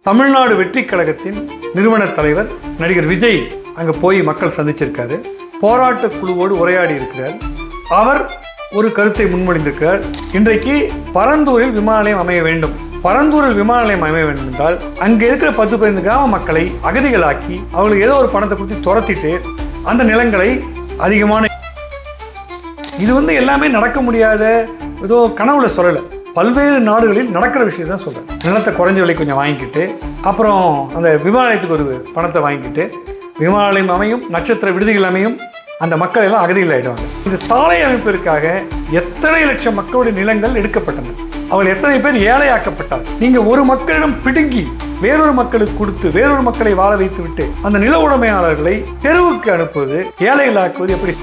தமிழ்நாடு வெற்றி கழகத்தின் நிறுவன தலைவர் நடிகர் விஜய் அங்கே போய் மக்கள் சந்திச்சிருக்காரு. போராட்ட குழுவோடு உரையாடி இருக்கிறார். அவர் ஒரு கருத்தை முன்மொழிந்திருக்கிறார். இன்றைக்கு பரந்தூரில் விமான நிலையம் அமைய வேண்டும். பரந்தூரில் விமான நிலையம் அமைய வேண்டும் என்றால் அங்கே இருக்கிற 10-15 கிராம மக்களை அகதிகளாக்கி அவங்களுக்கு ஏதோ ஒரு பணத்தை கொடுத்து துரத்திட்டு அந்த நிலங்களை அதிகமான இது எல்லாமே நடக்க முடியாத ஏதோ கனவுல சொல்லலை. பல்வேறு நாடுகளில் நடக்கிற விஷயம் தான் சொல்கிறேன். நிலத்தை குறைஞ்ச விலை கொஞ்சம் வாங்கிக்கிட்டு அப்புறம் அந்த விமான நிலையத்துக்கு ஒரு பணத்தை வாங்கிக்கிட்டு விமான நிலையம் அமையும், நட்சத்திர விடுதிகள் அமையும், அந்த மக்கள் எல்லாம் அகதிகள் ஆகிடுவாங்க. இந்த சாலை அமைப்பிற்காக எத்தனை லட்சம் மக்களுடைய நிலங்கள் எடுக்கப்பட்டன. அவர்கள் எத்தனை பேர் ஏழையாக்கப்பட்டார். நீங்கள் ஒரு மக்களிடம் பிடுங்கி வேறொரு மக்களுக்கு கொடுத்து வேறொரு மக்களை வாழ வைத்து விட்டு அந்த நில உடைமையாளர்களை தெருவுக்கு அனுப்புவது, ஏழைகளாக்குவது எப்படி?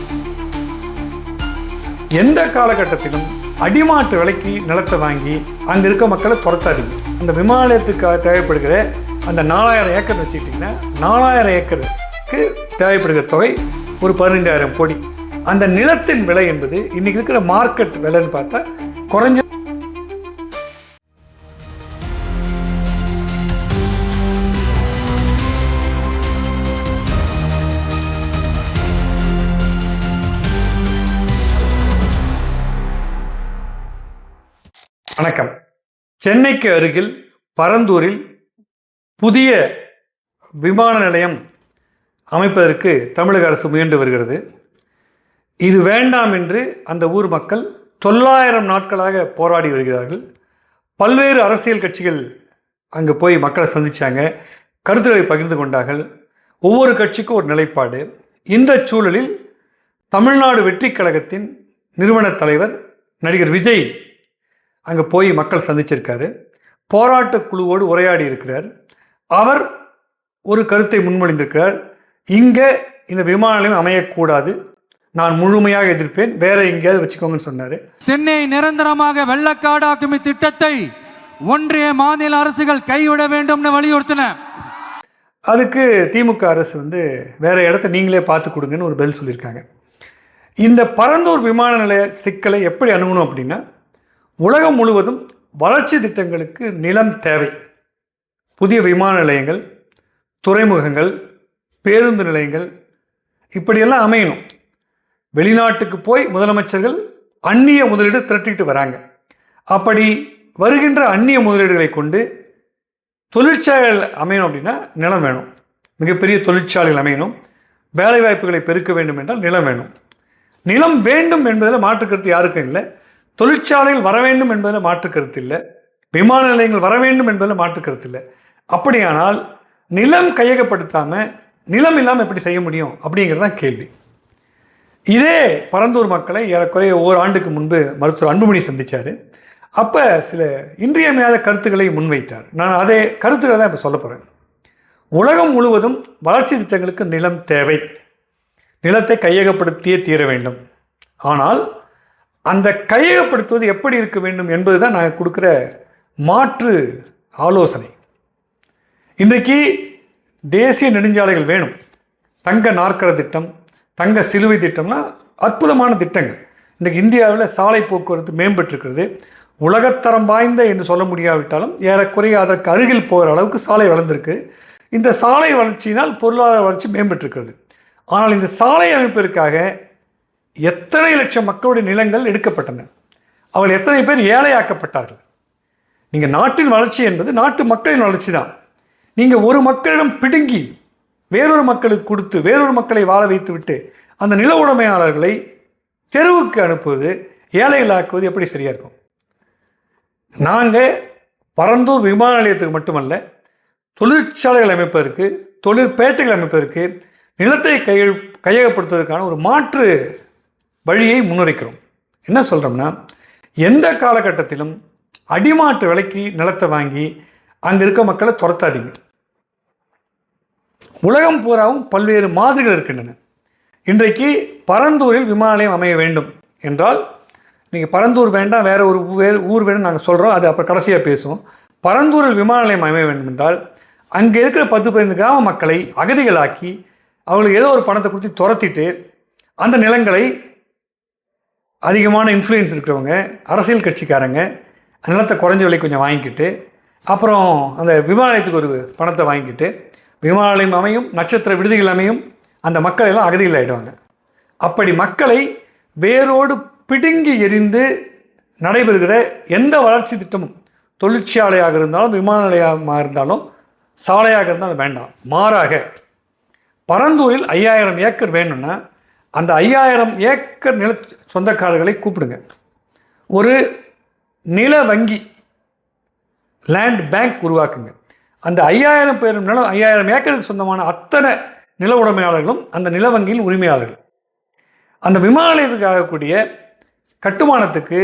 எந்த காலகட்டத்திலும் அடிமாட்டு விலைக்கு நிலத்தை வாங்கி அங்கே இருக்க மக்களை துரத்தாதீங்க. அந்த விமான நிலையத்துக்காக தேவைப்படுகிற அந்த 4000 ஏக்கர் வச்சுக்கிட்டிங்கன்னா 4000 ஏக்கருக்கு தேவைப்படுகிற தொகை ஒரு 15,000 கோடி. அந்த நிலத்தின் விலை என்பது இன்னைக்கு இருக்கிற மார்க்கெட் விலைன்னு பார்த்தா குறைஞ்ச வணக்கம். சென்னைக்கு அருகில் பரந்தூரில் புதிய விமான நிலையம் அமைப்பதற்கு தமிழக அரசு முயன்று வருகிறது. இது வேண்டாம் என்று அந்த ஊர் மக்கள் 900 நாட்களாக போராடி வருகிறார்கள். பல்வேறு அரசியல் கட்சிகள் அங்கே போய் மக்களை சந்தித்தாங்க, கருத்துக்களை பகிர்ந்து கொண்டார்கள். ஒவ்வொரு கட்சிக்கும் ஒரு நிலைப்பாடு. இந்த சூழலில் தமிழ்நாடு வெற்றி கழகத்தின் நிறுவன தலைவர் நடிகர் விஜய் அங்கே போய் மக்கள் சந்திச்சிருக்காரு. போராட்ட குழுவோடு உரையாடி இருக்கிறார். அவர் ஒரு கருத்தை முன்மொழிந்திருக்கிறார். இங்கே இந்த விமான நிலையம் அமையக்கூடாது, நான் முழுமையாக எதிர்ப்பேன், வேற எங்கேயாவது வச்சுக்கோங்கன்னு சொன்னார். சென்னை நிரந்தரமாக வெள்ளக்காடாக்கும் திட்டத்தை ஒன்றிய மாநில அரசுகள் கைவிட வேண்டும்னு வலியுறுத்தின. அதுக்கு திமுக அரசு வேற இடத்த நீங்களே பார்த்து கொடுங்கன்னு ஒரு பதில் சொல்லியிருக்காங்க. இந்த பரந்தூர் விமான நிலைய சிக்கலை எப்படி அணுகணும் அப்படின்னா, உலகம் முழுவதும் வளர்ச்சி திட்டங்களுக்கு நிலம் தேவை. புதிய விமான நிலையங்கள், துறைமுகங்கள், பேருந்து நிலையங்கள் இப்படியெல்லாம் அமையணும். வெளிநாட்டுக்கு போய் முதலமைச்சர்கள் அந்நிய முதலீடு திரட்டிட்டு வராங்க. அப்படி வருகின்ற அந்நிய முதலீடுகளை கொண்டு தொழிற்சாலைகள் அமையணும் அப்படின்னா நிலம் வேணும். மிகப்பெரிய தொழிற்சாலைகள் அமையணும். வேலைவாய்ப்புகளை பெருக்க வேண்டும் என்றால் நிலம் வேணும். நிலம் வேண்டும் என்பதில் மாற்றுக்கருத்து யாருக்கும் இல்லை. தொழிற்சாலைகள் வர வேண்டும் என்பதில் மாற்று கருத்து இல்லை. விமான நிலையங்கள் வர வேண்டும் என்பதில் மாற்று கருத்து இல்லை. அப்படியானால் நிலம் கையகப்படுத்தாமல் நிலம் இல்லாமல் எப்படி செய்ய முடியும் அப்படிங்கிறது தான் கேள்வி. இதே பரந்தூர் மக்களை ஏறக்குறைய ஓராண்டுக்கு முன்பு மருத்துவர் அன்புமணி சந்தித்தார். அப்போ சில இன்றியமையாத கருத்துக்களை முன்வைத்தார். நான் அதே கருத்துக்களை தான் இப்போ சொல்ல போகிறேன். உலகம் முழுவதும் வளர்ச்சி திட்டங்களுக்கு நிலம் தேவை. நிலத்தை கையகப்படுத்தியே தீர வேண்டும். ஆனால் அந்த கையகப்படுத்துவது எப்படி இருக்க வேண்டும் என்பது தான் நாங்கள் கொடுக்குற மாற்று ஆலோசனை. இன்றைக்கு தேசிய நெடுஞ்சாலைகள் வேணும். தங்க நாற்கர திட்டம், தங்க சிலுவை திட்டம்னா அற்புதமான திட்டங்கள். இன்றைக்கு இந்தியாவில் சாலை போக்குவரத்து மேம்பட்டிருக்கிறது. உலகத்தரம் வாய்ந்த என்று சொல்ல முடியாவிட்டாலும் ஏறக்குறைய அதற்கு அருகில் போகிற அளவுக்கு சாலை வளர்ந்துருக்கு. இந்த சாலை வளர்ச்சியினால் பொருளாதார வளர்ச்சி மேம்பட்டிருக்கிறது. ஆனால் இந்த சாலை அமைப்பிற்காக எத்தனை லட்சம் மக்களுடைய நிலங்கள் எடுக்கப்பட்டன. அவர்கள் எத்தனை பேர் ஏழையாக்கப்பட்டார்கள். நீங்கள் நாட்டின் வளர்ச்சி என்பது நாட்டு மக்களின் வளர்ச்சி தான். நீங்கள் ஒரு மக்களிடம் பிடுங்கி வேறொரு மக்களுக்கு கொடுத்து வேறொரு மக்களை வாழ வைத்து விட்டு அந்த நில உடைமையாளர்களை தெருவுக்கு அனுப்புவது, ஏழைகளாக்குவது எப்படி சரியாக இருக்கும்? நாங்கள் பரந்தூர் விமான நிலையத்துக்கு மட்டுமல்ல, தொழிற்சாலைகள் அமைப்பதற்கு, தொழிற்பேட்டைகள் அமைப்பதற்கு, நிலத்தை கையகப்படுத்துவதற்கான ஒரு மாற்று வழியை முன்வைக்கிறோம். என்ன சொல்கிறோம்னா, எந்த காலகட்டத்திலும் அடிமாட்டு விலைக்கு நிலத்தை வாங்கி அங்கே இருக்க மக்களை துரத்தாதீங்க. உலகம் பூராவும் பல்வேறு மாதிரிகள் இருக்கின்றன. இன்றைக்கு பரந்தூரில் விமான நிலையம் அமைய வேண்டும் என்றால், நீங்கள் பரந்தூர் வேண்டாம் வேறு ஒரு ஊர் வேணும் நாங்கள் சொல்கிறோம், அது அப்புறம் கடைசியாக பேசுவோம். பரந்தூரில் விமான நிலையம் அமைய வேண்டும் என்றால் அங்கே இருக்கிற 10-15 கிராம மக்களை அகதிகளாக்கி அவங்களுக்கு ஏதோ ஒரு பணத்தை கொடுத்து துரத்திட்டு அந்த நிலங்களை அதிகமான இன்ஃப்ளூயன்ஸ் இருக்கிறவங்க, அரசியல் கட்சிக்காரங்க நிலத்தை குறைஞ்ச விலை கொஞ்சம் வாங்கிக்கிட்டு அப்புறம் அந்த விமான நிலையத்துக்கு ஒரு பணத்தை வாங்கிட்டு விமான நிலையம் அமையும், நட்சத்திர விடுதிகள் அமையும், அந்த மக்கள் எல்லாம் அகதிகள் ஆகிடுவாங்க. அப்படி மக்களை வேரோடு பிடுங்கி எரிந்து நடைபெறுகிற எந்த வளர்ச்சி திட்டமும், தொழிற்சாலையாக இருந்தாலும் விமான நிலையமாக இருந்தாலும் சாலையாக இருந்தாலும் வேண்டாம். மாறாக பரந்தூரில் 5000 ஏக்கர் வேணும்னா அந்த 5000 ஏக்கர் நில சொந்தக்காரர்களை கூப்பிடுங்க. ஒரு நில வங்கி, லேண்ட் பேங்க் உருவாக்குங்க. அந்த 5000 பேர் நிலம், 5000 ஏக்கருக்கு சொந்தமான அத்தனை நில உடைமையாளர்களும் அந்த நில வங்கியில் உரிமையாளர்கள். அந்த விமான நிலையத்துக்கு ஆகக்கூடிய கட்டுமானத்துக்கு,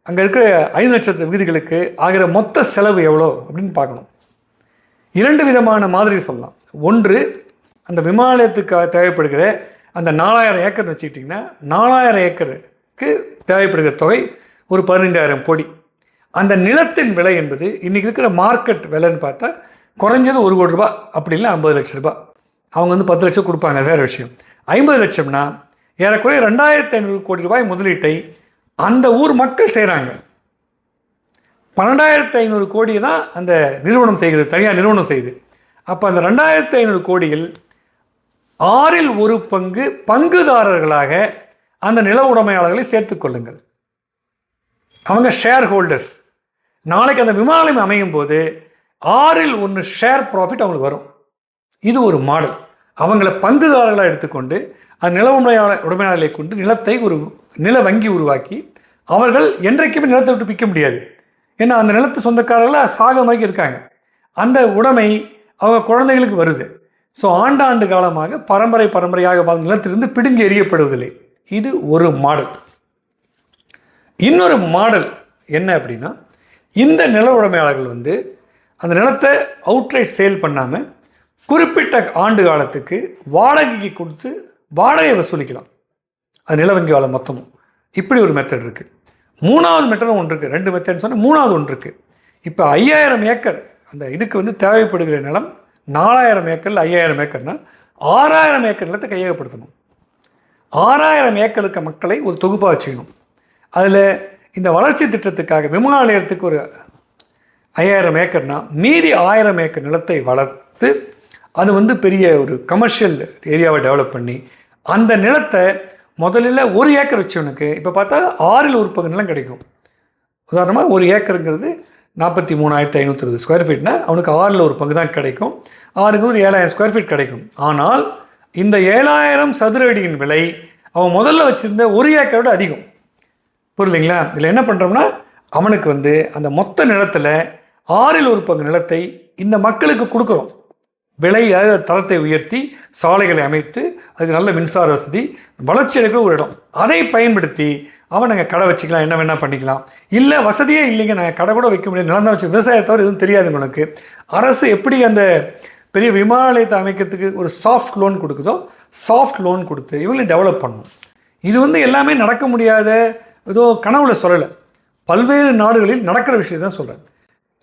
அங்கே இருக்கிற 5 நட்சத்திர விகுதிகளுக்கு ஆகிற மொத்த செலவு எவ்வளோ அப்படின்னு பார்க்கணும். 2 விதமான மாதிரி சொல்லலாம். ஒன்று, அந்த விமான நிலையத்துக்கு தேவைப்படுகிற அந்த 4000 ஏக்கர் வச்சுக்கிட்டிங்கன்னா 4000 ஏக்கருக்கு தேவைப்படுகிற தொகை ஒரு 15000 கோடி. அந்த நிலத்தின் விலை என்பது இன்றைக்கி இருக்கிற மார்க்கெட் விலைன்னு பார்த்தா குறைஞ்சது 1 கோடி ரூபாய், அப்படி இல்லை 50 லட்ச ரூபாய். அவங்க 10 லட்சம் கொடுப்பாங்க, வேறு விஷயம். 50 லட்சம்னா ஏறக்குறைய 2500 கோடி ரூபாய் முதலீட்டை அந்த ஊர் மக்கள் செய்கிறாங்க. 12500 கோடியை தான் அந்த நிறுவனம் செய்கிறது, தனியார் நிறுவனம் செய்யுது. அப்போ அந்த 2500 கோடியில் 1/6 பங்கு பங்குதாரர்களாக அந்த நில உடைமையாளர்களை சேர்த்துக் கொள்ளுங்கள். அவங்க ஷேர் ஹோல்டர்ஸ். நாளைக்கு அந்த விமான நிலையம் அமையும் போது 1/6 ஷேர் ப்ராஃபிட் அவங்களுக்கு வரும். இது ஒரு மாடல். அவங்கள பங்குதாரர்களாக எடுத்துக்கொண்டு அந்த நில உடைமையாளர்களை கொண்டு நிலத்தை ஒரு நில வங்கி உருவாக்கி, அவர்கள் என்றைக்குமே நிலத்தை விட்டு பிக்க முடியாது. ஏன்னா அந்த நிலத்து சொந்தக்காரர்கள் சாக மாதிரி இருக்காங்க. அந்த உடைமை அவங்க குழந்தைகளுக்கு வருது. ஸோ ஆண்டாண்டு காலமாக பரம்பரையாக வாழ்ந்த நிலத்திலிருந்து பிடுங்கி எறியப்படுவதில்லை. இது ஒரு மாடல். இன்னொரு மாடல் என்ன அப்படின்னா, இந்த நில உடைமையாளர்கள் அந்த நிலத்தை அவுட்ரைட் சேல் பண்ணாமல் குறிப்பிட்ட ஆண்டு காலத்துக்கு வாடகைக்கு கொடுத்து வாடகை வசூலிக்கலாம். அது நில வங்கி வாழ மொத்தமும். இப்படி ஒரு மெத்தட் இருக்குது. 3வது மெத்தடும் ஒன்று இருக்குது. 2 மெத்தட்னு சொன்னால் 3வது ஒன்று இருக்குது. இப்போ 5000 ஏக்கர் அந்த இதுக்கு தேவைப்படுகிற நிலம் 4000 ஏக்கரில் 5000 ஏக்கர்னால் 6000 ஏக்கர் நிலத்தை கையகப்படுத்தணும். 6000 ஏக்கருக்கு மக்களை ஒரு தொகுப்பாக வச்சுக்கணும். அதில் இந்த வளர்ச்சி திட்டத்துக்காக விமான நிலையத்துக்கு ஒரு 5000 ஏக்கர்னா மீதி 1000 ஏக்கர் நிலத்தை வளர்த்து அது பெரிய ஒரு கமர்ஷியல் ஏரியாவை டெவலப் பண்ணி அந்த நிலத்தை முதலில் 1 ஏக்கர் வச்சவனுக்கு இப்போ பார்த்தா 1/6 பங்கு நிலம் கிடைக்கும். உதாரணமாக 1 ஏக்கருங்கிறது 43,520 ஸ்கொயர் ஃபீட்னா அவனுக்கு 1/6 பங்கு தான் கிடைக்கும். 6க்கு ஒரு 7000 ஸ்கொயர் ஃபீட் கிடைக்கும். ஆனால் இந்த 7000 சதுர அடியின் விலை அவன் முதல்ல வச்சுருந்த 1 ஏக்கரோட அதிகம். புரியலைங்களா? இதில் என்ன பண்ணுறோம்னா, அவனுக்கு அந்த மொத்த நிலத்தில் 1/6 பங்கு நிலத்தை இந்த மக்களுக்கு கொடுக்குறோம். விலை தரத்தை உயர்த்தி சாலைகளை அமைத்து அதுக்கு நல்ல மின்சார வசதி, வளர்ச்சி அடைக்கிற ஒரு இடம். அதை பயன்படுத்தி அவன் நாங்கள் கடை வச்சுக்கலாம், என்ன வேணால் பண்ணிக்கலாம். இல்லை வசதியே இல்லைங்க, நாங்கள் கடை கூட வைக்க முடியாது, நிலம் தான் வச்சு விவசாயத்தவரை எதுவும் தெரியாது உங்களுக்கு. அரசு எப்படி அந்த பெரிய விமான நிலையத்தை அமைக்கிறதுக்கு ஒரு சாஃப்ட் லோன் கொடுக்குதோ, சாஃப்ட் லோன் கொடுத்து இவங்களை டெவலப் பண்ணணும். இது எல்லாமே நடக்க முடியாத ஏதோ கனவுல சொல்லலை. பல்வேறு நாடுகளில் நடக்கிற விஷயம் தான் சொல்கிறேன்.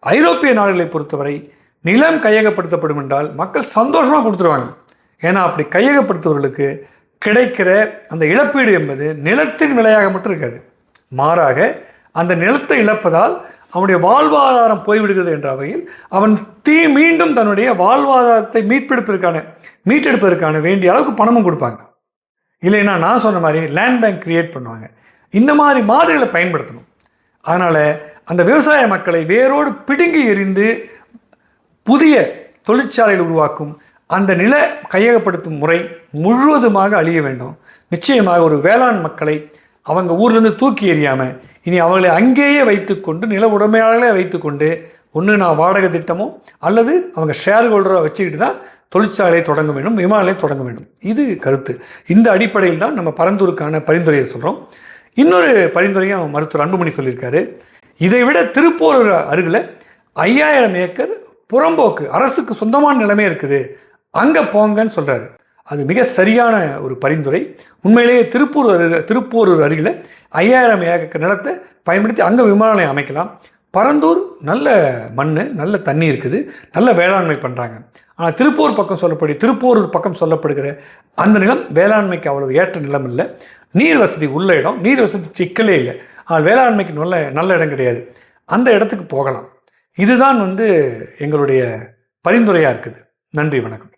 ஐரோப்பிய நாடுகளை பொறுத்தவரை நிலம் கையகப்படுத்தப்படும் என்றால் மக்கள் சந்தோஷமாக கொடுத்துருவாங்க. ஏன்னா அப்படி கையகப்படுத்துவர்களுக்கு கிடைக்கிற அந்த இழப்பீடு என்பது நிலத்தின் விலையாக மட்டும் இருக்காது. மாறாக அந்த நிலத்தை இழப்பதால் அவனுடைய வாழ்வாதாரம் போய்விடுகிறது என்ற வகையில் அவன் மீண்டும் தன்னுடைய வாழ்வாதாரத்தை மீட்டெடுப்பதற்கான வேண்டிய அளவுக்கு பணமும் கொடுப்பாங்க. இல்லைன்னா நான் சொன்ன மாதிரி லேண்ட் பேங்க் கிரியேட் பண்ணுவாங்க. இந்த மாதிரி மாதிரிகளை பயன்படுத்தணும். அதனால் அந்த விவசாய மக்களை வேரோடு பிடுங்கி எறிந்து புதிய தொழிற்சாலைகள் உருவாக்கும் அந்த நில கையகப்படுத்தும் முறை முழுவதுமாக அழிய வேண்டும். நிச்சயமாக ஒரு வேளாண் மக்களை அவங்க ஊர்லேருந்து தூக்கி எறியாமல் இனி அவர்களை அங்கேயே வைத்துக்கொண்டு நில உடைமையாளர்களே வைத்துக்கொண்டு ஒன்று நான் வாடகை திட்டமோ அல்லது அவங்க ஷேர் ஹோல்டரை வச்சுக்கிட்டு தான் தொழிற்சாலையை தொடங்க வேண்டும், விமான நிலையம் தொடங்க வேண்டும். இது கருத்து. இந்த அடிப்படையில் தான் நம்ம பரந்தூருக்கான பரிந்துரையை சொல்கிறோம். இன்னொரு பரிந்துரையும் மருத்துவர் அன்புமணி சொல்லியிருக்காரு. இதை விட திருப்பூர் அருகில் 5000 ஏக்கர் புறம்போக்கு அரசுக்கு சொந்தமான நிலைமை இருக்குது, அங்கே போங்கன்னு சொல்கிறாரு. அது மிக சரியான ஒரு பரிந்துரை. உண்மையிலேயே திருப்பூர் அருகில் 5000 ஏக்கர் நிலத்தை பயன்படுத்தி அங்கே விமான நிலையம் அமைக்கலாம். பரந்தூர் நல்ல மண், நல்ல தண்ணி இருக்குது, நல்ல வேளாண்மை பண்ணுறாங்க. ஆனால் திருப்பூர் பக்கம் சொல்லப்படுகிற அந்த நிலம் வேளாண்மைக்கு அவ்வளவு ஏற்ற நிலம் இல்லை. நீர் வசதி உள்ள இடம், நீர் வசதி சிக்கலே இல்லை. ஆனால் வேளாண்மைக்கு நல்ல இடம் கிடையாது. அந்த இடத்துக்கு போகலாம். இதுதான் வந்து எங்களுடைய பரிந்துரையாக இருக்குது. நன்றி, வணக்கம்.